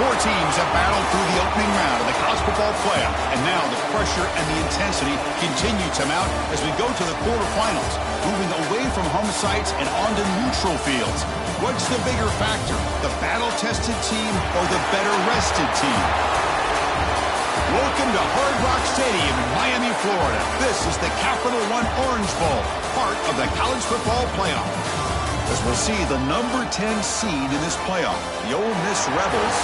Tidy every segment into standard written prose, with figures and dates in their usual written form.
Four teams have battled through the opening round of the college football playoff, and now the pressure and the intensity continue to mount as we go to the quarterfinals, moving away from home sites and onto neutral fields. What's the bigger factor, the battle-tested team or the better-rested team? Welcome to Hard Rock Stadium in Miami, Florida. This is the Capital One Orange Bowl, part of the college football playoff. As we'll see the number 10 seed in this playoff, the Ole Miss Rebels,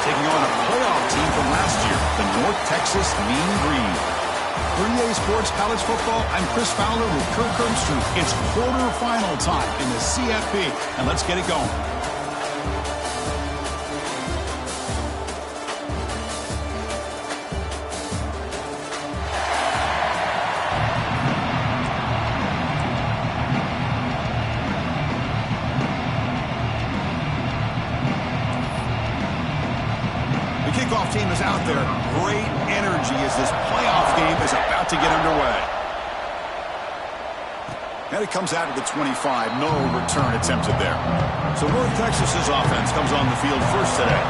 taking on a playoff team from last year, the North Texas Mean Green. For EA Sports College Football, I'm Chris Fowler with Kirk Herbstreit. It's quarterfinal time in the CFB, and let's get it going. Kickoff team is out there. Great energy as this playoff game is about to get underway. And it comes out of the 25. No return attempted there. So North Texas's offense comes on the field first today.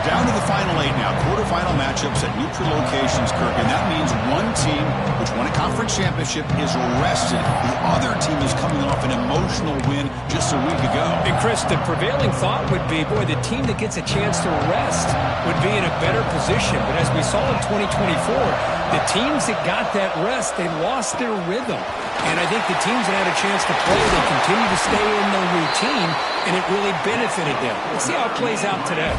Down to the final 8 now. Quarterfinal matchups at neutral locations, Kirk. And that means one team, which won a conference championship, is rested. The other team is coming off an emotional win just a week ago. And Chris, the prevailing thought would be, boy, the team that gets a chance to rest would be in a better position. But as we saw in 2024, the teams that got that rest, they lost their rhythm. And I think the teams that had a chance to play, they continue to stay in their routine, and it really benefited them. Let's see how it plays out today.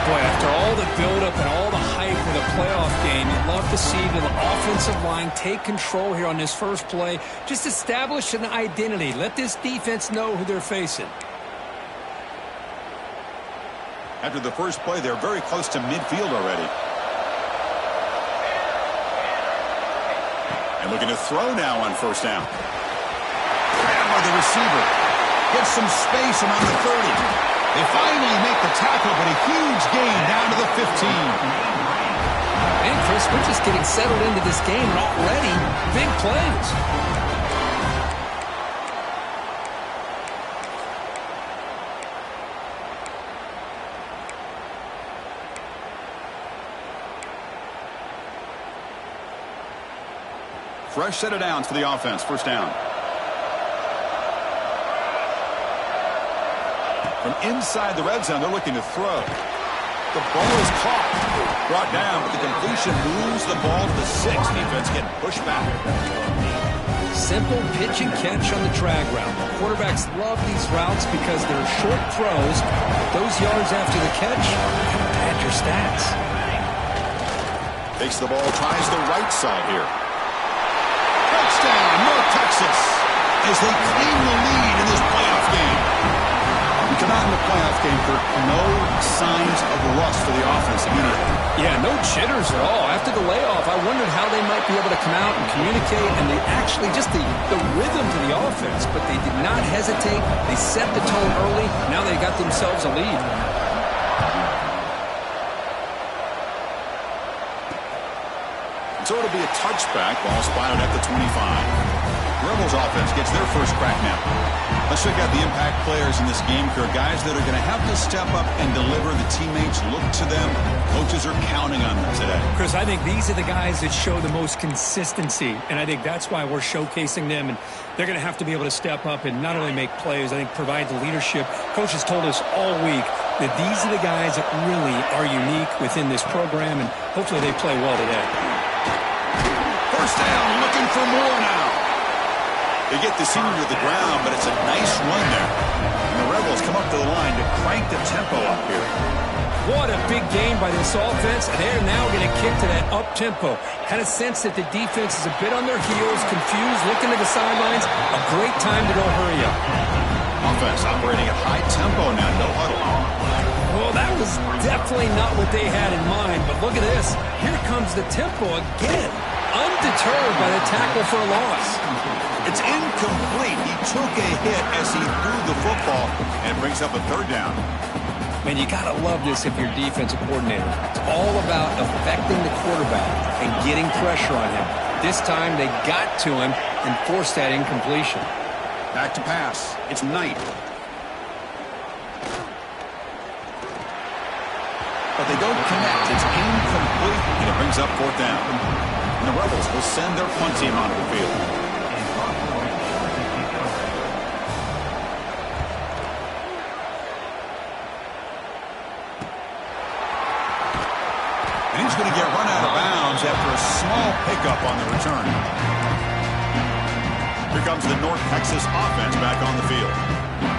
Boy, after all the buildup and all the hype of the playoff game, you'd love to see the offensive line take control here on this first play. Just establish an identity. Let this defense know who they're facing. After the first play, they're very close to midfield already. And looking to throw now on first down. Grab by the receiver. Gets some space around the 30. They finally make the tackle, but a huge gain down to the 15. And Chris, we're just getting settled into this game, and already big plays. Fresh set of downs for the offense. First down. From inside the red zone, they're looking to throw. The ball is caught. Brought down, but the completion moves the ball to the 6. Defense getting pushed back. Simple pitch and catch on the drag route. Quarterbacks love these routes because they're short throws. Those yards after the catch kind of pad your stats. Takes the ball, tries the right side here. Touchdown, North Texas, as they claim the lead in this playoff game. We come out in the playoff game for no signs of rust for the offense immediately. Yeah, no jitters at all. After the layoff, I wondered how they might be able to come out and communicate, and they actually just the rhythm to the offense, but they did not hesitate. They set the tone early. Now they got themselves a lead. So it'll be a touchback, ball spotted at the 25. Rebels offense gets their first crack now. Let's check out the impact players in this game, Kirk. Guys that are going to have to step up and deliver. The teammates look to them. Coaches are counting on them today. Chris, I think these are the guys that show the most consistency, and I think that's why we're showcasing them. And they're going to have to be able to step up and not only make plays, I think provide the leadership. Coach has told us all week that these are the guys that really are unique within this program, and hopefully they play well today. First down, looking for more now. They get the senior to the ground, but it's a nice run there. And the Rebels come up to the line to crank the tempo up here. What a big game by this offense, and they're now going to kick to that up-tempo. Kind of sense that the defense is a bit on their heels, confused, looking to the sidelines. A great time to go hurry up. Offense operating at high tempo now, no huddle. Well, that was definitely not what they had in mind, but look at this. Here comes the tempo again. Undeterred by the tackle for a loss. It's incomplete. He took a hit as he threw the football, and it brings up a third down. Man, you got to love this if you're a defensive coordinator. It's all about affecting the quarterback and getting pressure on him. This time they got to him and forced that incompletion. Back to pass. It's Knight. but they don't connect. It's incomplete, and it brings up fourth down. And the Rebels will send their punt team onto the field. And he's going to get run out of bounds after a small pickup on the return. Here comes the North Texas offense back on the field.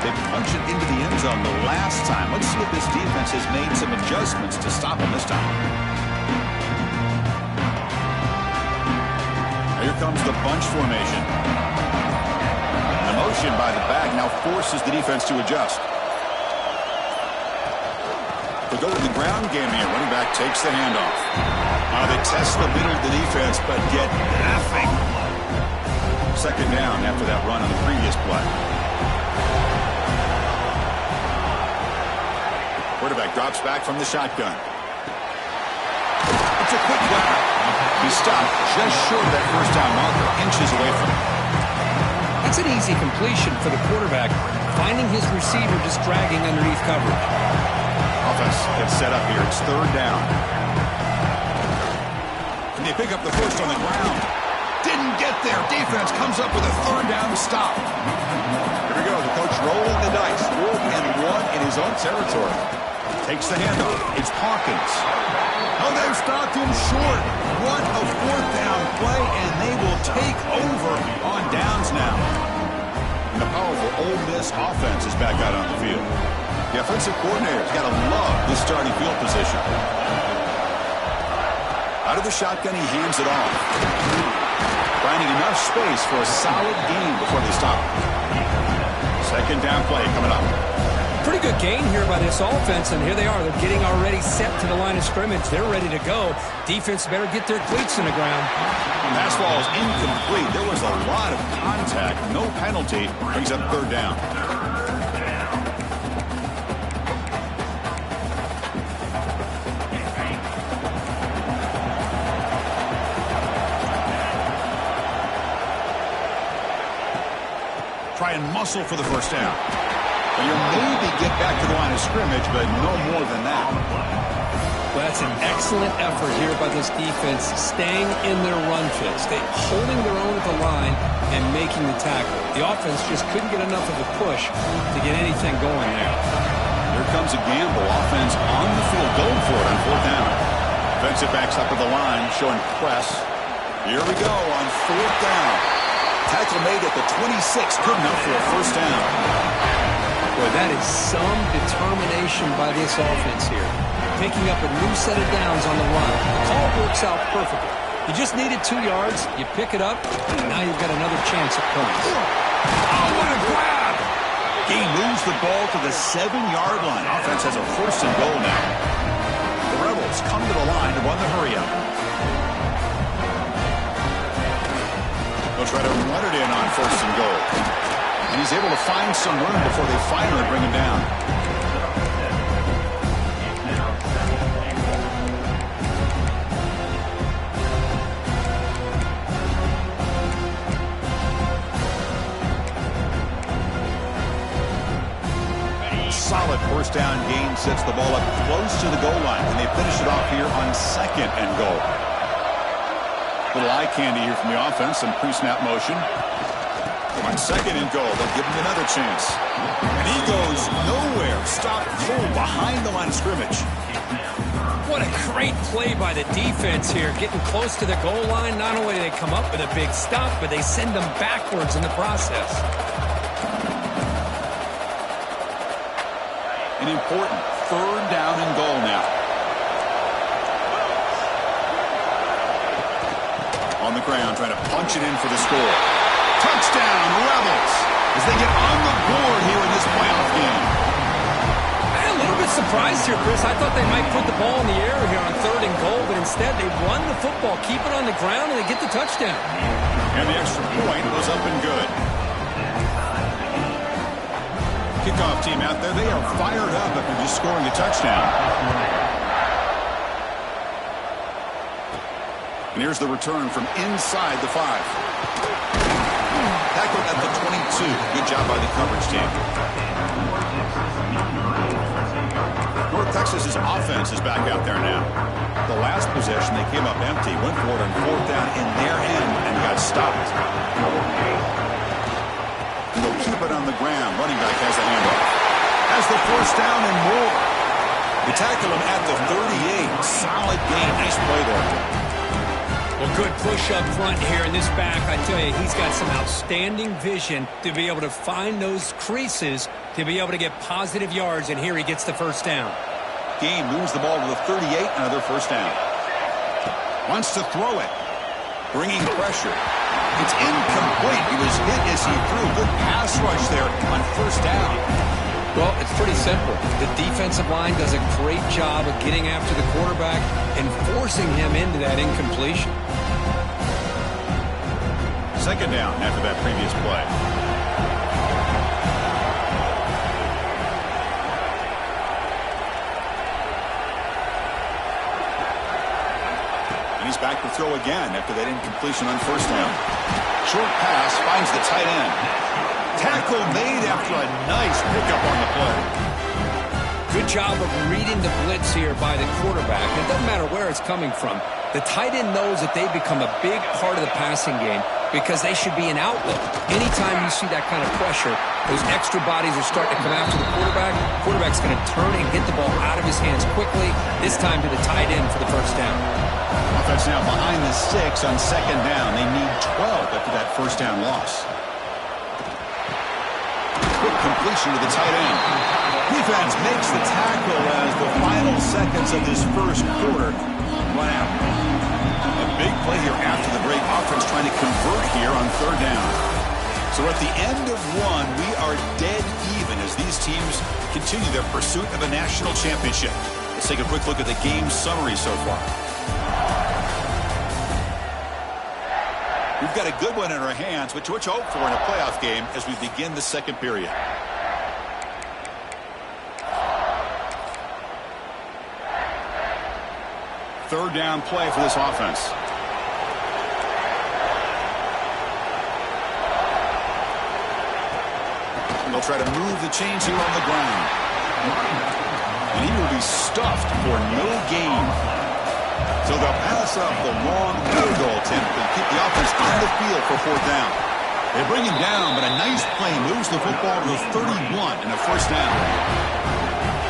They punched it into the end zone the last time. Let's see if this defense has made some adjustments to stop them this time. Here comes the bunch formation. The motion by the back now forces the defense to adjust. They go to the ground game here. Running back takes the handoff. They test the middle of the defense, but get nothing. Second down after that run on the previous play. Quarterback drops back from the shotgun. It's a quick grab. He stopped just short of that first down marker, inches away from it. That's an easy completion for the quarterback, finding his receiver just dragging underneath coverage. Offense gets set up here. It's third down. And they pick up the first on the ground. Didn't get there. Defense comes up with a third down stop. Here we go. The coach rolling the dice. 4th and 1 in his own territory. Takes the handoff. It's Hawkins. Oh, they've stopped him short. What a fourth down play, and they will take over on downs now. And the powerful Ole Miss offense is back out on the field. The offensive coordinator's got to love this starting field position. Out of the shotgun, he hands it off. Finding enough space for a solid gain before they stop. Second down play coming up. Pretty good gain here by this offense, and here they are. They're getting already set to the line of scrimmage. They're ready to go. Defense better get their cleats in the ground. Pass ball is incomplete. There was a lot of contact. No penalty. Brings up third down. Try and muscle for the first down. You'll maybe get back to the line of scrimmage, but no more than that. Well, that's an excellent effort here by this defense, staying in their run fits. Holding their own at the line and making the tackle. The offense just couldn't get enough of a push to get anything going there. Here comes a gamble. Offense on the field, going for it on fourth down. Defensive backs up at the line, showing press. Here we go on fourth down. Tackle made at the 26, good enough for a first down. Boy, that is some determination by this offense here. Picking up a new set of downs on the run. The call works out perfectly. You just needed 2 yards, you pick it up, and now you've got another chance at points. Oh, what a grab! He moves the ball to the 7-yard line. Offense has a first and goal now. The Rebels come to the line to run the hurry-up. They'll try to run it in on first and goal. And he's able to find some room before they finally bring him down. Solid first down gain sets the ball up close to the goal line. And they finish it off here on second and goal. Little eye candy here from the offense. Some pre-snap motion. On second and goal, they'll give him another chance. And he goes nowhere. Stopped cold behind the line of scrimmage. What a great play by the defense here. Getting close to the goal line. Not only do they come up with a big stop, but they send them backwards in the process. An important third down and goal now. On the ground, trying to punch it in for the score. Touchdown, Rebels, as they get on the board here in this playoff game. I'm a little bit surprised here, Chris. I thought they might put the ball in the air here on third and goal, but instead they run the football, keep it on the ground, and they get the touchdown. And the extra point was up and good. Kickoff team out there, they are fired up after just scoring a touchdown. And here's the return from inside the 5. Tackled at the 22. Good job by the coverage team. North Texas Texas's offense is back out there now. The last possession, they came up empty, went for it on 4th down in their end, and got stopped. They'll keep it on the ground. Running back has the handoff. Has the 1st down and more. They tackle him at the 38. Solid game. Nice play there. Well, good push up front here in this back. I tell you, he's got some outstanding vision to be able to find those creases, to be able to get positive yards, and here he gets the 1st down. Game moves the ball to the 38, another 1st down. Wants to throw it. Bringing pressure. It's incomplete. He was hit as he threw. Good pass rush there on 1st down. Well, it's pretty simple. The defensive line does a great job of getting after the quarterback and forcing him into that incompletion. 2nd down after that previous play. And he's back to throw again after that incompletion on 1st down. Short pass finds the tight end. Tackle made after a nice pickup on the play. Good job of reading the blitz here by the quarterback. It doesn't matter where it's coming from. The tight end knows that they've become a big part of the passing game because they should be an outlet. Anytime you see that kind of pressure, those extra bodies are starting to come after the quarterback. Quarterback's going to turn and get the ball out of his hands quickly, this time to the tight end for the 1st down. Offense now behind the 6 on 2nd down. They need 12 after that 1st down loss. Quick completion to the tight end. Defense makes the tackle as the final seconds of this 1st quarter run out. A big play here after the break. Offense trying to convert here on 3rd down. So at the end of 1, we are dead even as these teams continue their pursuit of a national championship. Let's take a quick look at the game summary so far. We've got a good one in our hands, which hope for in a playoff game as we begin the 2nd period. Third down play for this offense. And they'll try to move the chains here on the ground. And he will be stuffed for no gain. So they'll pass up the long field goal attempt and keep the offense on the field for 4th down. They bring him down, but a nice play moves the football to the 31 and a 1st down.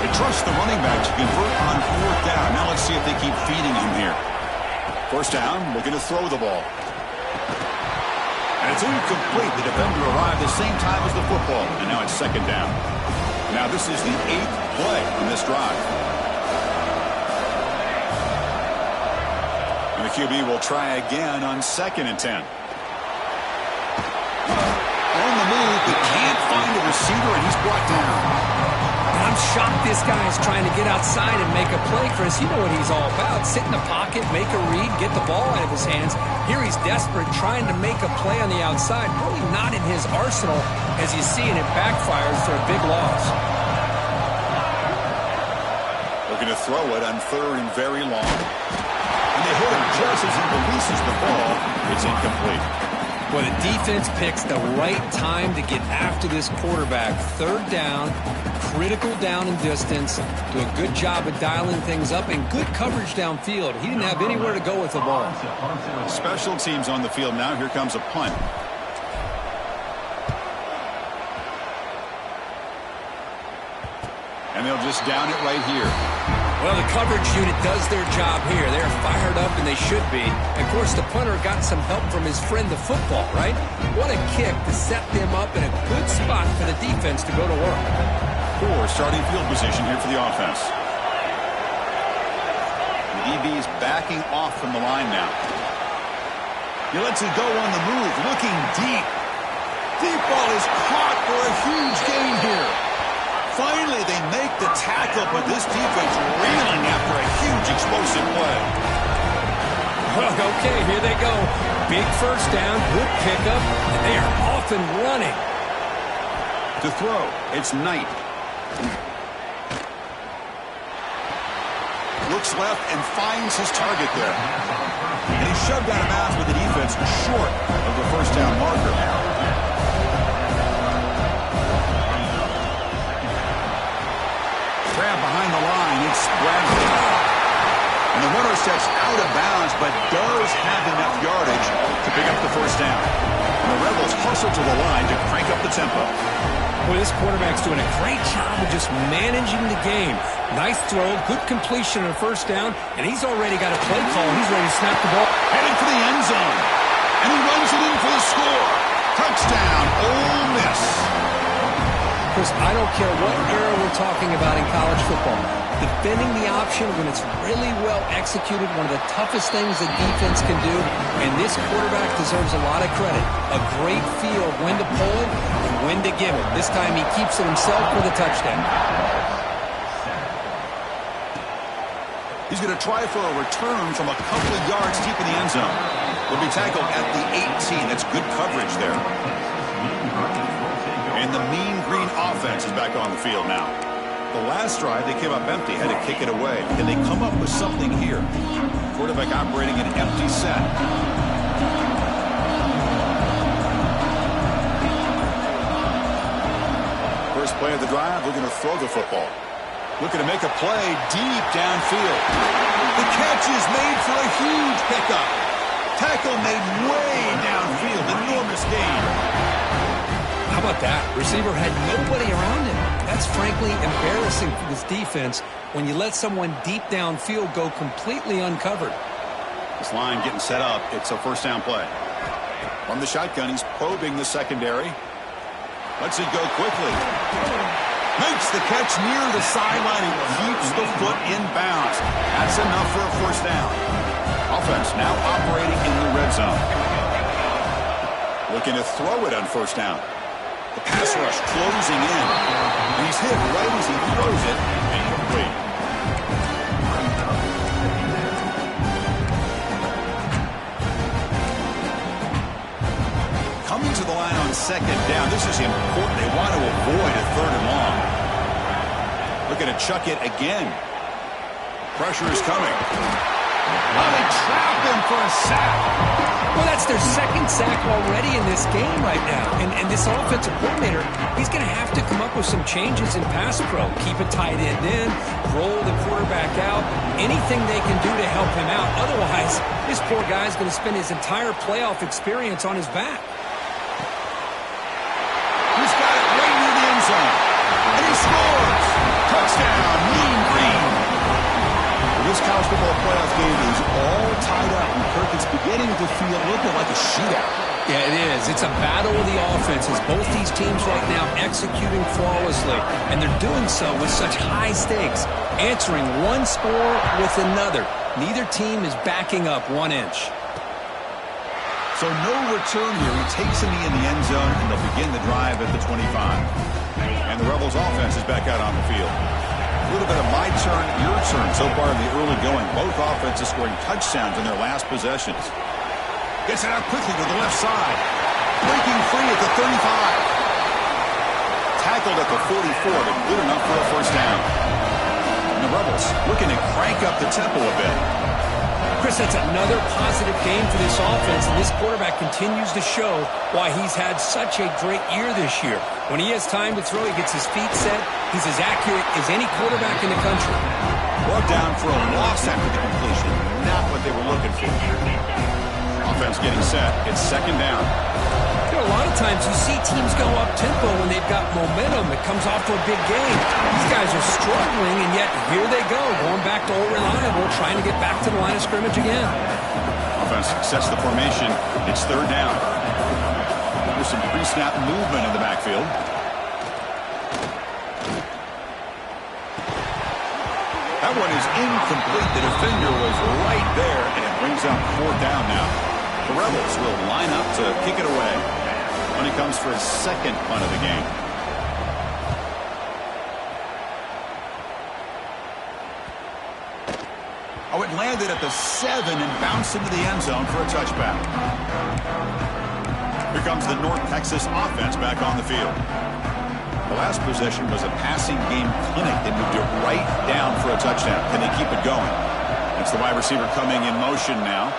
They trust the running back to convert on 4th down. Now let's see if they keep feeding him here. 1st down, looking to throw the ball. And it's incomplete. The defender arrived the same time as the football, and now it's 2nd down. Now this is the 8th play on this drive. And the QB will try again on 2nd and 10. On the move, but can't find a receiver, and he's brought down. I'm shocked this guy is trying to get outside and make a play, Chris. You know what he's all about. Sit in the pocket, make a read, get the ball out of his hands. Here he's desperate, trying to make a play on the outside. Really not in his arsenal, as you see, and it backfires for a big loss. Looking to throw it on 3rd and very long. And they hit him just as he releases the ball. It's incomplete. Well, the defense picks the right time to get after this quarterback. 3rd down, critical down and distance. Do a good job of dialing things up and good coverage downfield. He didn't have anywhere to go with the ball. Special teams on the field now. Here comes a punt. And they'll just down it right here. Well, the coverage unit does their job here. They're fired up, and they should be. And, of course, the punter got some help from his friend, the football, right? What a kick to set them up in a good spot for the defense to go to work. Poor starting field position here for the offense. The DB is backing off from the line now. He lets it go on the move, looking deep. Deep ball is caught for a huge gain here. Finally, they make the tackle, but this defense reeling after a huge explosive play. Okay, here they go. Big 1st down, good pickup, and they are off and running. To throw, it's Knight. Looks left and finds his target there. And he's shoved out of bounds with the defense short of the 1st down marker. Grab behind the line. It's out of bounds, but does have enough yardage to pick up the first down. The Rebels hustle to the line to crank up the tempo. Boy, this quarterback's doing a great job of just managing the game. Nice throw, good completion on a first down, and he's already got a play call. He's ready to snap the ball. Heading for the end zone. And he runs it in for the score. Touchdown, Ole Miss. Chris, I don't care what era we're talking about in college football. Defending the option when it's really well executed, one of the toughest things that defense can do, and this quarterback deserves a lot of credit. A great feel of when to pull it and when to give it. This time he keeps it himself for the touchdown. He's going to try for a return from a couple of yards deep in the end zone. Will be tackled at the 18. That's good coverage there. And the Mean Green offense is back on the field now. The last drive, they came up empty, had to kick it away. Can they come up with something here? Quarterback operating an empty set. First play of the drive, looking to throw the football. Looking to make a play deep downfield. The catch is made for a huge pickup. Tackle made way downfield. Enormous gain. How about that? Receiver had nobody around him. That's frankly embarrassing for this defense when you let someone deep downfield go completely uncovered. This line getting set up. It's a first down play. From the shotgun, he's probing the secondary. Lets it go quickly. Makes the catch near the sideline and keeps the foot in bounds. That's enough for a first down. Offense now operating in the red zone. Looking to throw it on first down. The pass rush closing in. And he's hit right as he throws it. Incomplete. Coming to the line on second down. This is important. They want to avoid a third and long. Looking to chuck it again. Pressure is coming. Oh, they trap him for a sack. Well, that's their second sack already in this game right now. And this offensive coordinator, he's going to have to come up with some changes in pass pro. Keep a tight end in, roll the quarterback out, anything they can do to help him out. Otherwise, this poor guy's going to spend his entire playoff experience on his back. He's got it right near the end zone. And he scores. Touchdown, Mean Green. This college football playoff game is all tied up, and Kirk, it's beginning to feel a little bit like a shootout. Yeah, it is. It's a battle of the offenses. Both these teams right now executing flawlessly, and they're doing so with such high stakes, answering one score with another. Neither team is backing up 1 inch. So no return here. He takes a knee in the end zone, and they'll begin the drive at the 25. And the Rebels offense is back out on the field. A little bit of my turn, your turn so far in the early going. Both offenses scoring touchdowns in their last possessions. Gets it out quickly to the left side. Breaking free at the 35. Tackled at the 44, but good enough for a first down. And the Rebels looking to crank up the tempo a bit. Chris, that's another positive game for this offense, and this quarterback continues to show why he's had such a great year this year. When he has time to throw, he gets his feet set. He's as accurate as any quarterback in the country. Brought down for a loss after the completion. Not what they were looking for. Offense getting set. It's second down. You know, a lot of times you see teams go up-tempo when they've got momentum. It comes off to a big game. These guys are struggling, and yet here they go, going back to old reliable, trying to get back to the line of scrimmage again. Offense sets the formation. It's third down. There's some pre-snap movement in the backfield. That one is incomplete. The defender was right there, and it brings up fourth down now. The Rebels will line up to kick it away when he comes for his second punt of the game. Oh, it landed at the 7 and bounced into the end zone for a touchback. Here comes the North Texas offense back on the field. The last possession was a passing game clinic. They moved it right down for a touchdown. Can they keep it going? It's the wide receiver coming in motion now.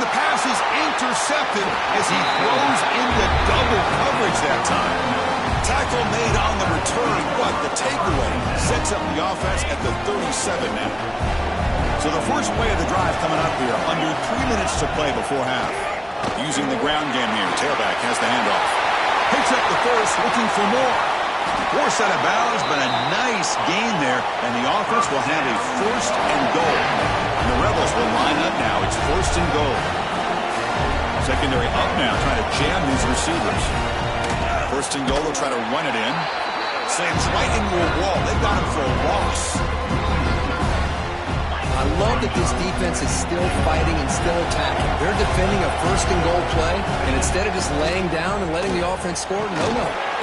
The pass is intercepted as he throws into double coverage that time. Tackle made on the return, but the takeaway sets up the offense at the 37 now. So the first play of the drive coming up here, under 3 minutes to play before half. Using the ground game here, tailback has the handoff. Picks up the first, looking for more. Force out of bounds, but a nice gain there, and the offense will have a first and goal. And the Rebels will line up now. It's first and goal. Secondary up now, trying to jam these receivers. First and goal, they'll try to run it in. Slams right into a wall. They've got him for a loss. I love that this defense is still fighting and still attacking. They're defending a first and goal play, and instead of just laying down and letting the offense score, no.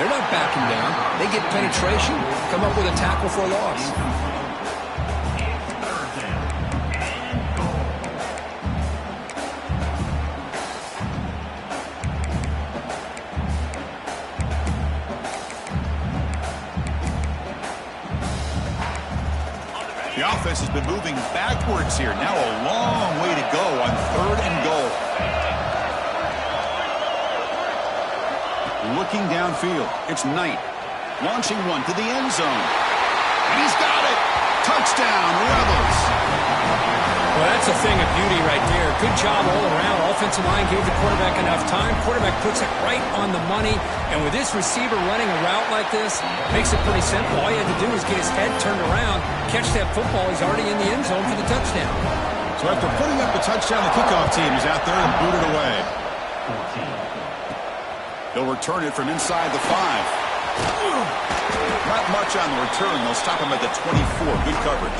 They're not backing down. They get penetration, come up with a tackle for a loss. The offense has been moving backwards here. Now a long way to go on third and goal. Looking downfield. It's Knight. Launching one to the end zone. And he's got it. Touchdown, Rebels. Well, that's a thing of beauty right there. Good job all around. Offensive line gave the quarterback enough time. Quarterback puts it right on the money. And with this receiver running a route like this, makes it pretty simple. All he had to do was get his head turned around, catch that football. He's already in the end zone for the touchdown. So after putting up the touchdown, the kickoff team is out there and booted away. They'll return it from inside the 5. Not much on the return. They'll stop him at the 24. Good coverage.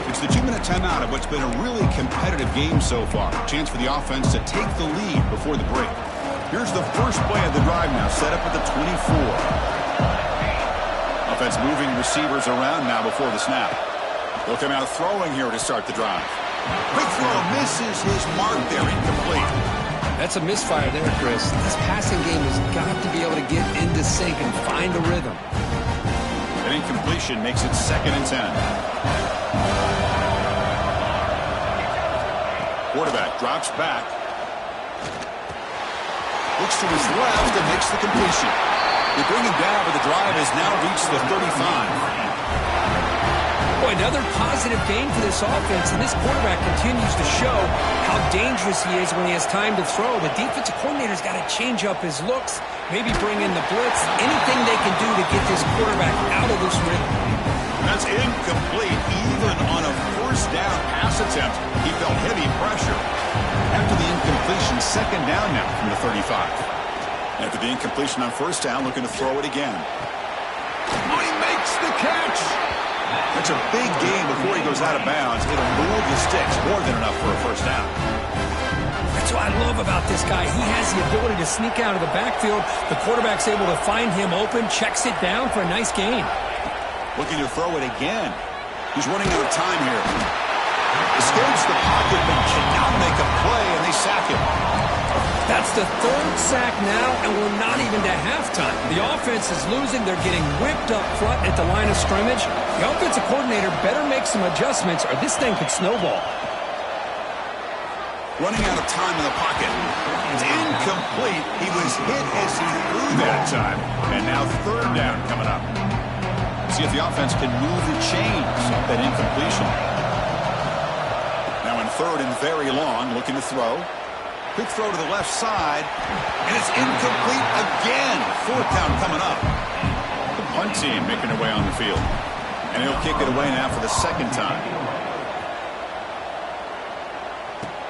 It's the 2-minute timeout of what's been a really competitive game so far. Chance for the offense to take the lead before the break. Here's the first play of the drive now, set up at the 24. Offense moving receivers around now before the snap. They'll come out throwing here to start the drive. Quick throw misses his mark there, incomplete. That's a misfire there, Chris. This passing game has got to be able to get into sync and find a rhythm. An incompletion makes it 2nd and 10. Quarterback drops back. Looks to his left and makes the completion. They bring him down, but the drive has now reached the 35. Boy, another positive game for this offense, and this quarterback continues to show how dangerous he is when he has time to throw. The defensive coordinator's got to change up his looks, maybe bring in the blitz, anything they can do to get this quarterback out of this rhythm. That's incomplete. Even on a first down pass attempt, he felt heavy pressure. After the incompletion, 2nd down now from the 35. After the incompletion on first down, looking to throw it again. Oh, he makes the catch. That's a big gain before he goes out of bounds. It'll move the sticks, more than enough for a first down. That's what I love about this guy. He has the ability to sneak out of the backfield. The quarterback's able to find him open, checks it down for a nice gain. Looking to throw it again. He's running out of time here. Escapes the pocket, but cannot make a play, and they sack him. That's the 3rd sack now, and we're not even to halftime. The offense is losing. They're getting whipped up front at the line of scrimmage. The offensive coordinator better make some adjustments, or this thing could snowball. Running out of time in the pocket. It's incomplete. He was hit as he threw that time. And now 3rd down coming up. See if the offense can move the chains of that incompletion. Now in 3rd and very long, looking to throw. Quick throw to the left side. And it's incomplete again. 4th down coming up. The punt team making their way on the field. And he'll kick it away now for the 2nd time.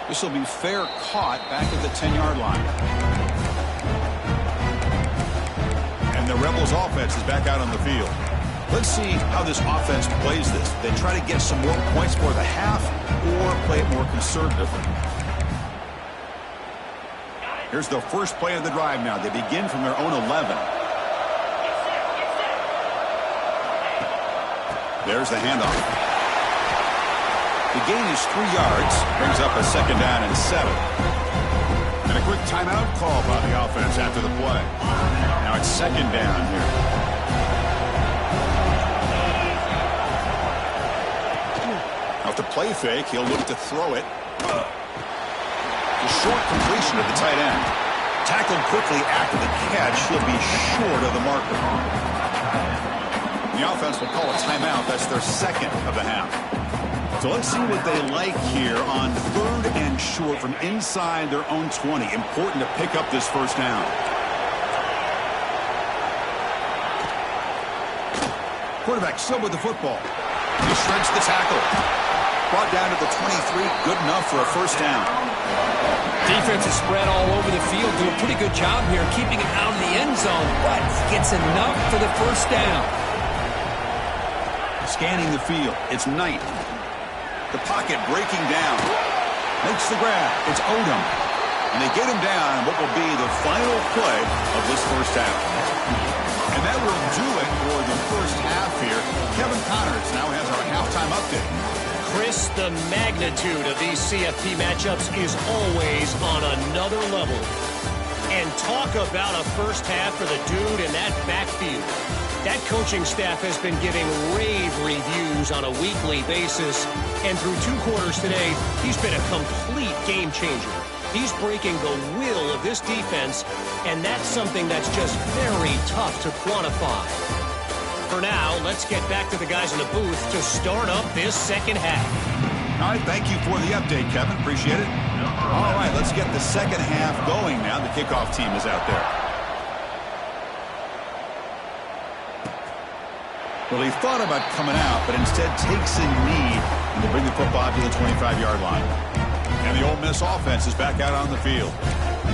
This will be fair caught back at the 10-yard line. And the Rebels offense is back out on the field. Let's see how this offense plays this. They try to get some more points for the half or play it more conservatively. Here's the first play of the drive now. They begin from their own 11. There's the handoff. The gain is 3 yards. Brings up a 2nd down and 7. And a quick timeout call by the offense after the play. Now it's 2nd down here. Off the play fake, he'll look to throw it. A short completion of the tight end. Tackled quickly after the catch. He'll be short of the marker. The offense will call a timeout. That's their second of the half. So let's see what they like here on 3rd and short from inside their own 20. Important to pick up this first down. Quarterback still with the football. He shreds the tackle. Brought down to the 23. Good enough for a first down. Defense is spread all over the field. Do a pretty good job here keeping him out of the end zone, but he gets enough for the first down. Scanning the field. It's Knight. The pocket breaking down. Makes the grab. It's Odom. And they get him down in what will be the final play of this first half. And that will do it for the first half here. Kevin Connors now has our halftime update. Chris, the magnitude of these CFP matchups is always on another level. And talk about a first half for the dude in that backfield. That coaching staff has been giving rave reviews on a weekly basis. And through 2 quarters today, he's been a complete game changer. He's breaking the will of this defense, and that's something that's just very tough to quantify. For now, let's get back to the guys in the booth to start up this second half. All right, thank you for the update, Kevin. Appreciate it. All right, let's get the second half going now. The kickoff team is out there. Well, he thought about coming out, but instead takes a knee and to bring the football to the 25-yard line. And the Ole Miss offense is back out on the field.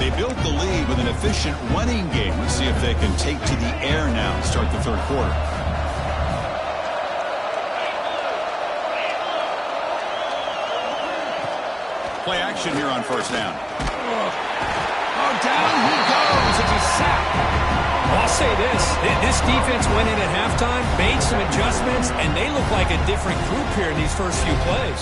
They built the lead with an efficient running game. Let's see if they can take to the air now and start the 3rd quarter. Play action here on first down. Oh, down he goes. It's a sack. Well, I'll say this defense went in at halftime, made some adjustments, and they look like a different group here in these first few plays.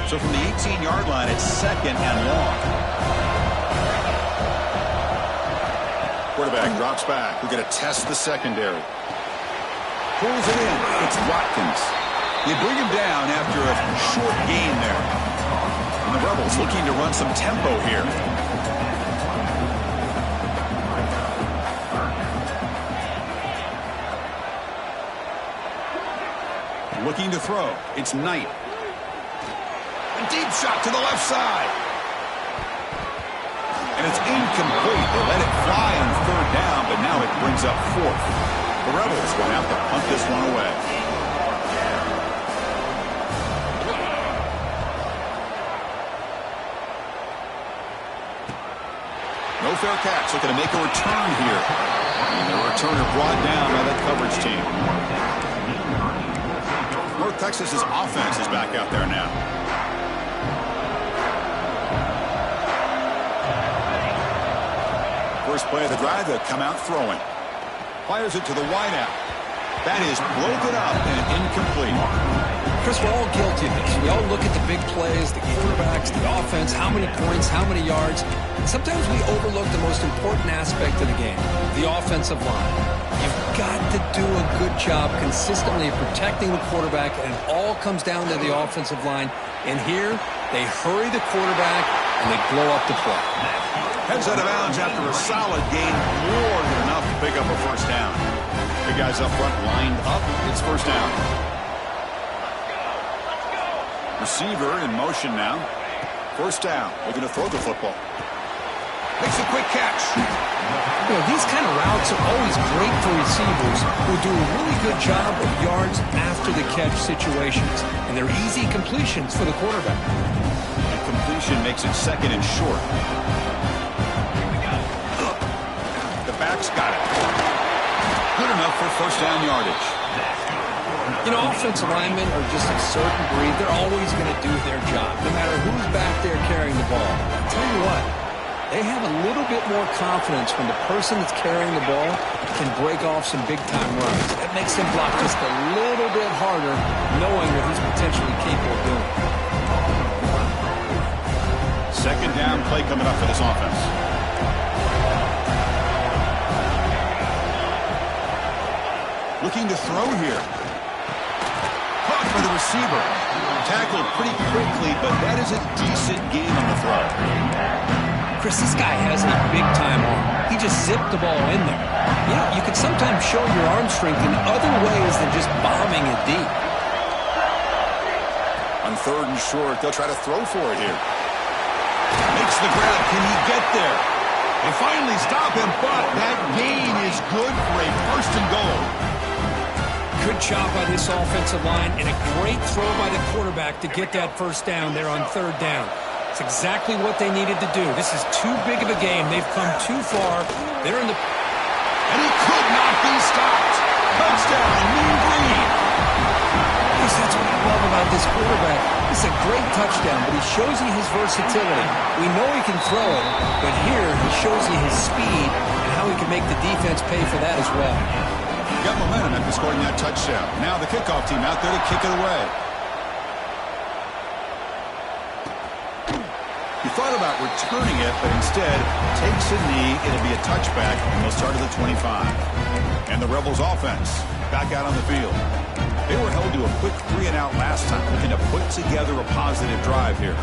So from the 18-yard line, it's 2nd and long. Quarterback drops back. We're going to test the secondary. Pulls it in. It's Watkins. They bring him down after a short gain there. And the Rebels looking to run some tempo here. Looking to throw. It's Knight. A deep shot to the left side. And it's incomplete. They let it fly on 3rd down, but now it brings up 4th. The Rebels will have to punt this one away. No fair catch. Looking to make a return here. And the returner brought down by that coverage team. North Texas's offense is back out there now. First play of the drive, they'll come out throwing. Fires it to the wideout. That is broken up and incomplete. Chris, we're all guilty of this. We all look at the big plays, the quarterbacks, the offense, how many points, how many yards. And sometimes we overlook the most important aspect of the game, the offensive line. You've got to do a good job consistently protecting the quarterback, and it all comes down to the offensive line. And here, they hurry the quarterback, and they blow up the play. Heads out of bounds after a solid gain, more than enough to pick up a first down. The guys up front lined up. It's first down. Receiver in motion now. First down. Looking to throw the football. Makes a quick catch. You know, these kind of routes are always great for receivers who do a really good job of yards after the catch situations. And they're easy completions for the quarterback. And completion makes it 2nd and short. The back's got it. Good enough for first down yardage. You know, offensive linemen are just a certain breed. They're always going to do their job, no matter who's back there carrying the ball. I'll tell you what, they have a little bit more confidence when the person that's carrying the ball can break off some big-time runs. That makes them block just a little bit harder, knowing that he's potentially capable of doing it. Second down play coming up for this offense. Looking to throw here. Caught for the receiver. Tackled pretty quickly, but that is a decent gain on the throw. Chris, this guy has a big-time arm. He just zipped the ball in there. You know, you can sometimes show your arm strength in other ways than just bombing it deep. On 3rd and short, they'll try to throw for it here. Makes the grab. Can he get there? They finally stop him, but that gain is good for a 1st and goal. Good job by this offensive line and a great throw by the quarterback to get that 1st down there on 3rd down. It's exactly what they needed to do. This is too big of a game. They've come too far. They're in the... And he could not be stopped. Touchdown, Mean Green. Chris, that's what I love about this quarterback. It's a great touchdown, but he shows you his versatility. We know he can throw it, but here he shows you his speed and how he can make the defense pay for that as well. Got momentum after scoring that touchdown. Now the kickoff team out there to kick it away. He thought about returning it, but instead takes a knee. It'll be a touchback, and they'll start at the 25. And the Rebels offense back out on the field. They were held to a quick 3-and-out last time, looking to put together a positive drive here.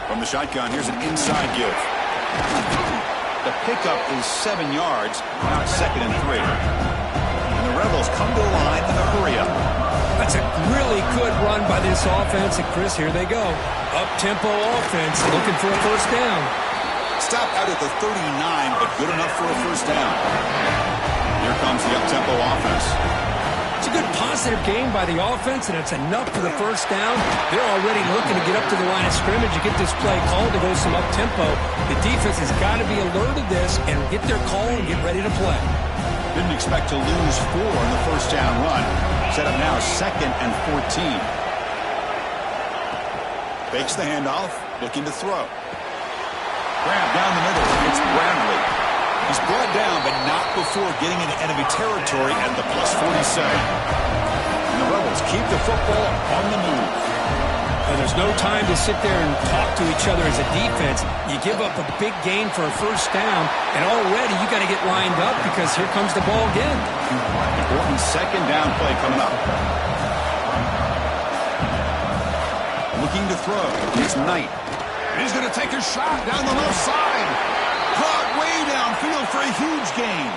From the shotgun, here's an inside give. The pickup is 7 yards, now it's 2nd and 3. And the Rebels come to the line in a hurry-up. That's a really good run by this offense. And, Chris, here they go. Up-tempo offense looking for a 1st down. Stop out at the 39, but good enough for a 1st down. Here comes the up-tempo offense. It's a good positive game by the offense, and it's enough for the 1st down. They're already looking to get up to the line of scrimmage and get this play called to go some up-tempo. The defense has got to be alert to this and get their call and get ready to play. Didn't expect to lose 4 on the 1st down run. Set up now 2nd and 14. Fakes the handoff, looking to throw. Grab down the middle. It's Bradley. He's brought down, but not before getting into enemy territory at the +47. And the Rebels keep the football on the move. And there's no time to sit there and talk to each other as a defense. You give up a big gain for a 1st down, and already you got to get lined up because here comes the ball again. Important 2nd down play coming up. Looking to throw. It's Knight. He's going to take a shot down the left side. Caught way downfield for a huge gain.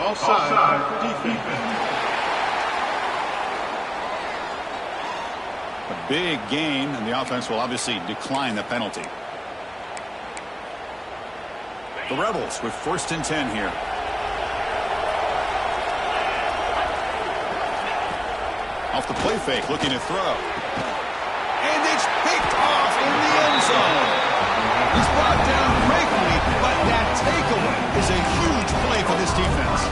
Offside defense. A big gain, and the offense will obviously decline the penalty. The Rebels with 1st and 10 here. Off the play fake, looking to throw. And it's picked off in the end zone. He's brought down quickly, but that takeaway is a huge play for this defense.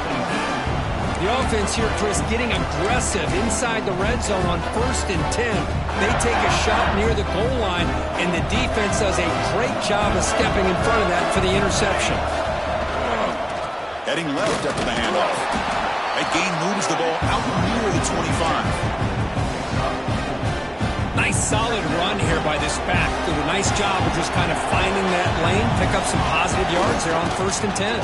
The offense here, Chris, getting aggressive inside the red zone on 1st and 10. They take a shot near the goal line, and the defense does a great job of stepping in front of that for the interception. Heading left after the handoff. That gain moves the ball out near the 25. Nice solid run here by this back. Did a nice job of just kind of finding that lane, pick up some positive yards there on 1st and 10.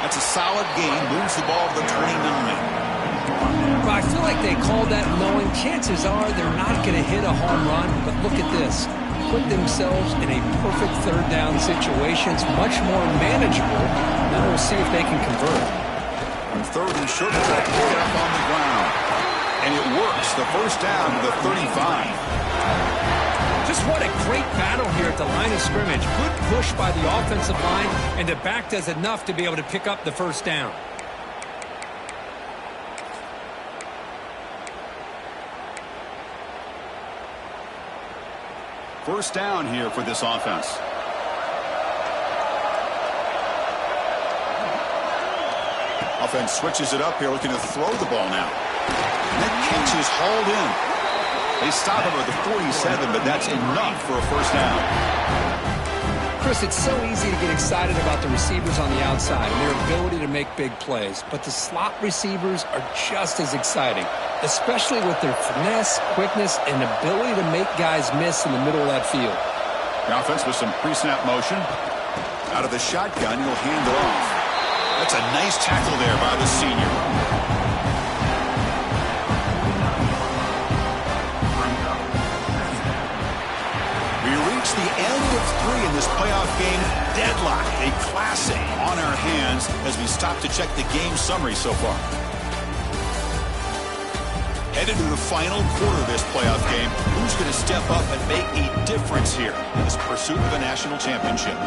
That's a solid gain, moves the ball to the 29. Well, I feel like they called that knowing chances are they're not going to hit a home run, but look at this. Put themselves in a perfect 3rd down situation. It's much more manageable. Now we'll see if they can convert. On 3rd and short, that put up on the ground. And it works, the 1st down to the 35. Just what a great battle here at the line of scrimmage. Good push by the offensive line, and the back does enough to be able to pick up the 1st down. First down here for this offense. Offense switches it up here, looking to throw the ball now. And that catch is hauled in. They stop him at the 47, but that's enough for a 1st down. Chris, it's so easy to get excited about the receivers on the outside and their ability to make big plays, but the slot receivers are just as exciting. especially with their finesse, quickness, and ability to make guys miss in the middle of that field. The offense with some pre-snap motion. Out of the shotgun, he'll hand it off. That's a nice tackle there by the senior. We reach the end of 3 in this playoff game. Deadlock, a classic on our hands as we stop to check the game summary so far. Headed to the final quarter of this playoff game. Who's going to step up and make a difference here in this pursuit of a national championship?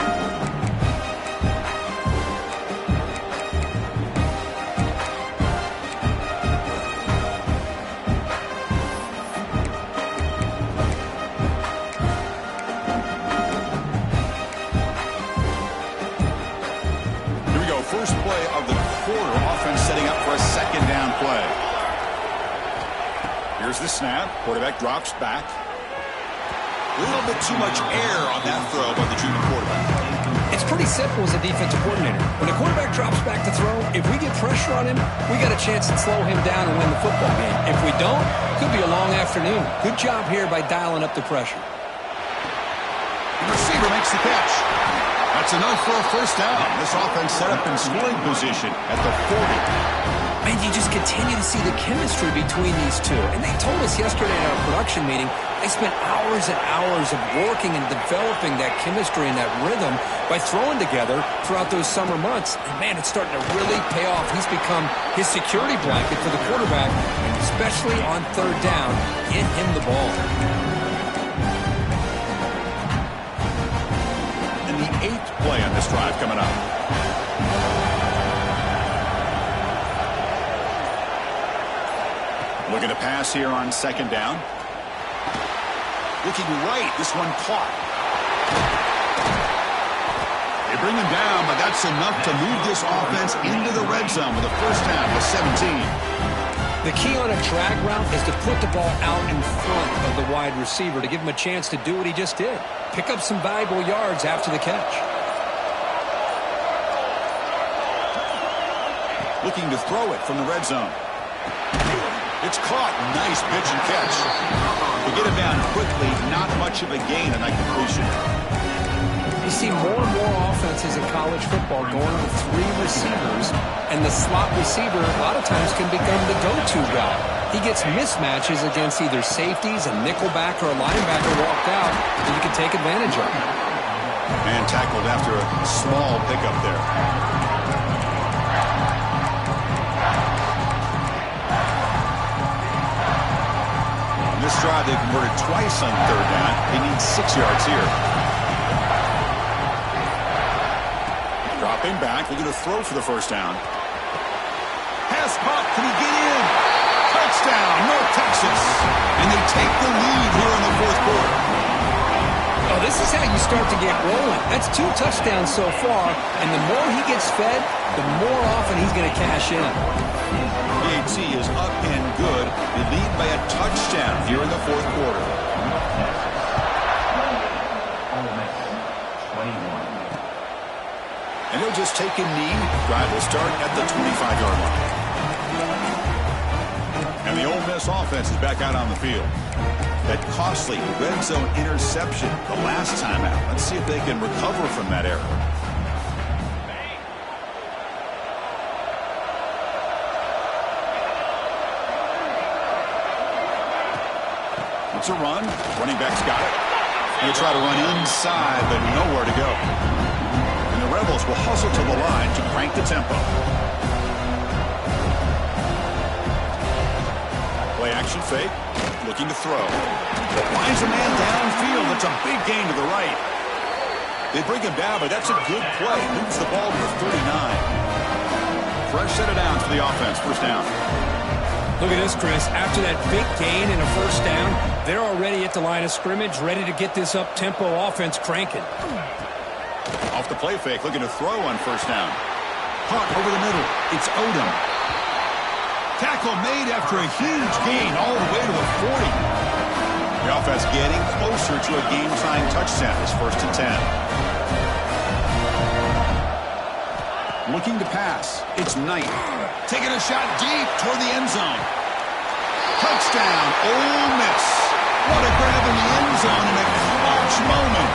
First play of the quarter. Offense setting up for a second down play. Here's the snap. Quarterback drops back. A little bit too much air on that throw by the junior quarterback. It's pretty simple as a defensive coordinator. When the quarterback drops back to throw, if we get pressure on him, we got a chance to slow him down and win the football game. If we don't, could be a long afternoon. Good job here by dialing up the pressure. The receiver makes the catch. That's enough for a first down. This offense set up in scoring position at the 40. Man, you just continue to see the chemistry between these two. And they told us yesterday in our production meeting, they spent hours and hours of working and developing that chemistry and that rhythm by throwing together throughout those summer months. And, man, it's starting to really pay off. He's become his security blanket for the quarterback, and especially on third down, get him the ball. Eighth play on this drive coming up. Looking to pass here on second down. Looking right. This one caught. They bring him down, but that's enough to move this offense into the red zone with a first down with 17. The key on a drag route is to put the ball out in front of the wide receiver to give him a chance to do what he just did. Pick up some valuable yards after the catch. Looking to throw it from the red zone. It's caught. Nice pitch and catch. To get him down quickly, not much of a gain on that completion. You see more and more offenses in college football going with 3 receivers, and the slot receiver a lot of times can become the go-to guy. He gets mismatches against either safeties, a nickelback, or a linebacker walked out that you can take advantage of. And tackled after a small pickup there. On this drive, they converted twice on third down. They need 6 yards here. Dropping back, looking to throw for the first down. Pass caught, can he get in? Touchdown, North Texas. And they take the lead here in the fourth quarter. Oh, this is how you start to get rolling. That's 2 touchdowns so far, and the more he gets fed, the more often he's going to cash in. UNT is up and good. They lead by a touchdown here in the fourth quarter. And he'll just take a knee. Drive will start at the 25-yard line. And the Ole Miss offense is back out on the field. That costly red zone interception the last time out. Let's see if they can recover from that error. It's a run. Running back's got it. He'll try to run inside, but nowhere to go. And the Rebels will hustle to the line to crank the tempo. Play action fake. Looking to throw. Finds a man downfield. That's a big gain to the right. They bring him down, but that's a good play. Moves the ball to the 39. Fresh set of downs for the offense. First down. Look at this, Chris. After that big gain and a first down, they're already at the line of scrimmage, ready to get this up-tempo offense cranking. Off the play fake, looking to throw on first down. Caught over the middle. It's Odom. Tackle made after a huge gain all the way to the 40. The offense getting closer to a game-tying touchdown. It's first and 10. Looking to pass. It's Knight. Taking a shot deep toward the end zone. Touchdown, Ole Miss. What a grab in the end zone in a clutch moment.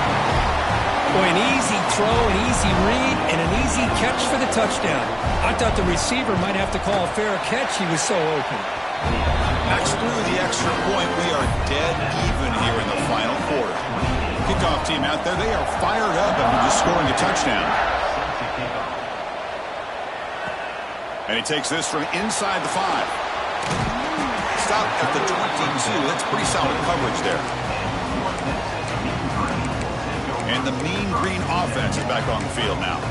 Boy, an easy throw, an easy read, and an easy catch for the touchdown. I thought the receiver might have to call a fair catch. He was so open. Max through the extra point. We are dead even here in the final quarter. Kickoff team out there, they are fired up after just scoring a touchdown. And he takes this from inside the 5. Stop at the 22. That's pretty solid coverage there. And the Mean Green offense is back on the field now.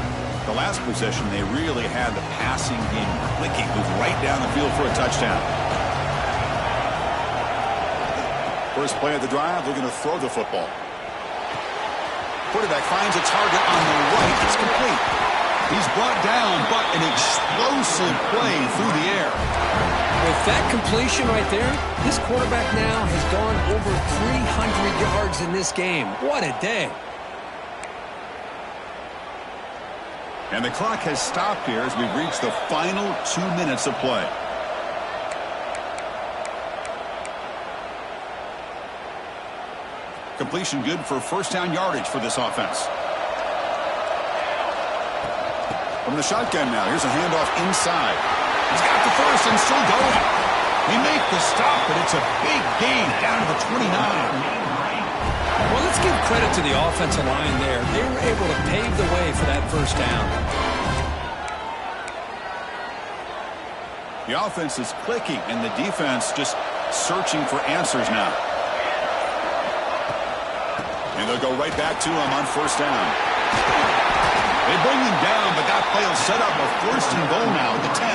The last possession, they really had the passing game clicking. Moved right down the field for a touchdown. First play of the drive, looking to throw the football. Quarterback finds a target on the right. It's complete. He's brought down, but an explosive play through the air. With that completion right there, this quarterback now has gone over 300 yards in this game. What a day. And the clock has stopped here as we've reached the final 2 minutes of play. Completion good for first down yardage for this offense. From the shotgun now, here's a handoff inside. He's got the first and still going. They make the stop, but it's a big gain down to the 29. Well, let's give credit to the offensive line there. They were able to pave the way for that first down. The offense is clicking, and the defense just searching for answers now. And they'll go right back to him on first down. They bring him down, but that play will set up a first and goal now at the 10.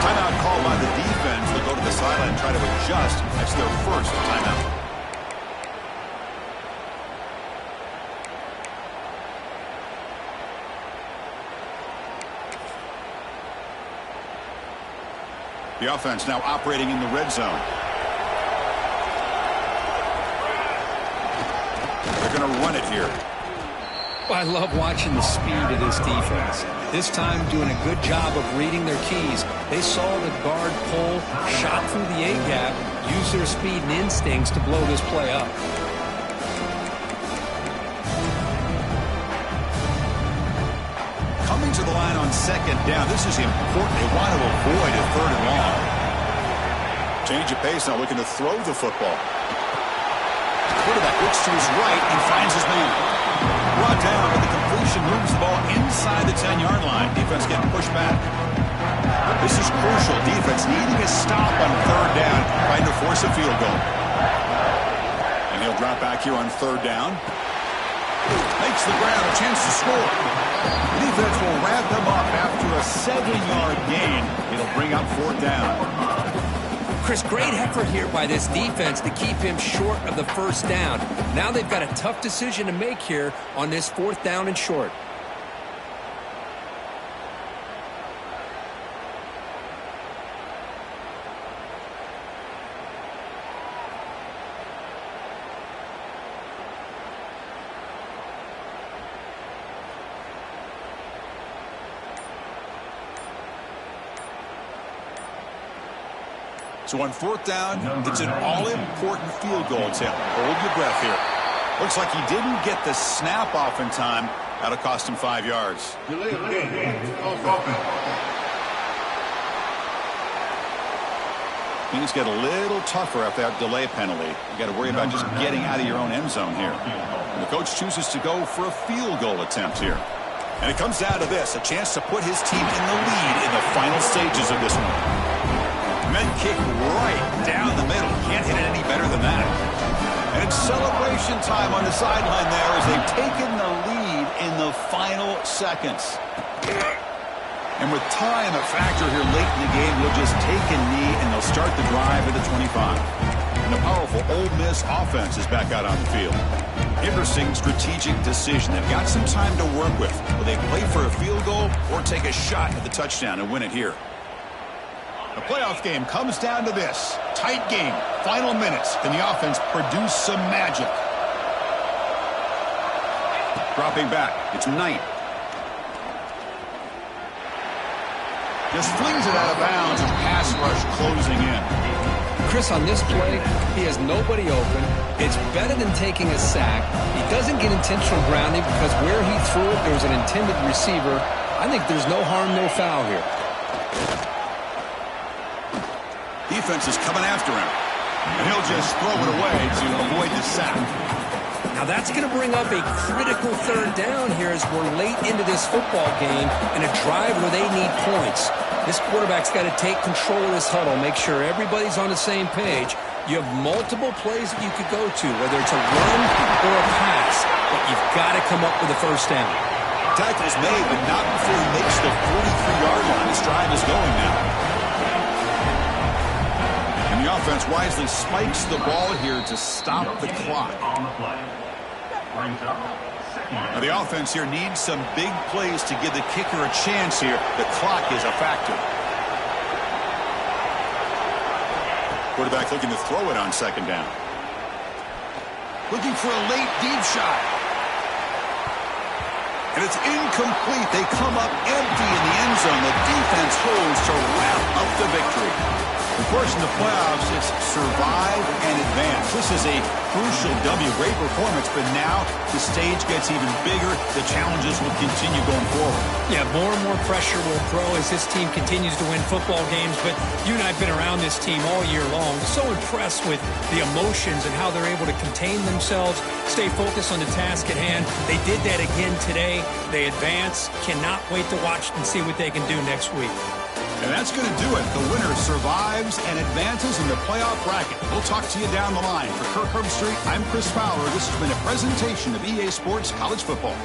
Timeout called by the defense. They'll go to the sideline and try to adjust. That's their first timeout. The offense now operating in the red zone. They're going to run it here. Well, I love watching the speed of this defense. This time doing a good job of reading their keys. They saw the guard pull, shot through the A-gap, used their speed and instincts to blow this play up. Coming to the line on second down. This is important. They want to avoid a third and long. Change of pace now, looking to throw the football. Quarterback looks to his right and finds his man. Brought down, but the completion moves the ball inside the 10-yard line. Defense getting pushed back. This is crucial. Defense needing a stop on third down, trying to force a field goal. And he'll drop back here on third down. Makes the ground, a chance to score. The defense will wrap them up after a 7-yard gain. It'll bring up fourth down. Chris, great effort here by this defense to keep him short of the first down. Now they've got a tough decision to make here on this fourth down and short. So on fourth down, it's an all-important field goal attempt. Hold your breath here. Looks like he didn't get the snap off in time. That'll cost him 5 yards. Things get a little tougher after that delay penalty. You got to worry about just getting out of your own end zone here. And the coach chooses to go for a field goal attempt here. And it comes down to this, a chance to put his team in the lead in the final stages of this one. Men kick right down the middle. Can't hit it any better than that. And it's celebration time on the sideline there as they've taken the lead in the final seconds. And with time a factor here late in the game, they'll just take a knee and they'll start the drive at the 25. And the powerful Ole Miss offense is back out on the field. Interesting strategic decision. They've got some time to work with. Will they play for a field goal or take a shot at the touchdown and win it here? The playoff game comes down to this. Tight game. Final minutes. Can the offense produce some magic? Dropping back. It's Knight. Just flings it out of bounds and pass rush closing in. Chris, on this play, he has nobody open. It's better than taking a sack. He doesn't get intentional grounding because where he threw it, there was an intended receiver. I think there's no harm, no foul here. Defense is coming after him. And he'll just throw it away to avoid the sack. Now that's going to bring up a critical third down here as we're late into this football game in a drive where they need points. This quarterback's got to take control of this huddle, make sure everybody's on the same page. You have multiple plays that you could go to, whether it's a run or a pass, but you've got to come up with a first down. Tackle's made, but not before he makes the 43-yard line. This drive is going now. And the offense wisely spikes the ball here to stop the clock. Now the offense here needs some big plays to give the kicker a chance here. The clock is a factor. Quarterback looking to throw it on second down. Looking for a late deep shot. And it's incomplete. They come up empty in the end zone. The defense holds to wrap up the victory. Of course, in the playoffs, it's survive and advance. This is a crucial W. Great performance, but now the stage gets even bigger. The challenges will continue going forward. Yeah, more and more pressure will grow as this team continues to win football games. But you and I have been around this team all year long. So impressed with the emotions and how they're able to contain themselves, stay focused on the task at hand. They did that again today. They advance. Cannot wait to watch and see what they can do next week. And that's going to do it. The winner survives and advances in the playoff bracket. We'll talk to you down the line. For Kirk Herbstreit, I'm Chris Fowler. This has been a presentation of EA Sports College Football.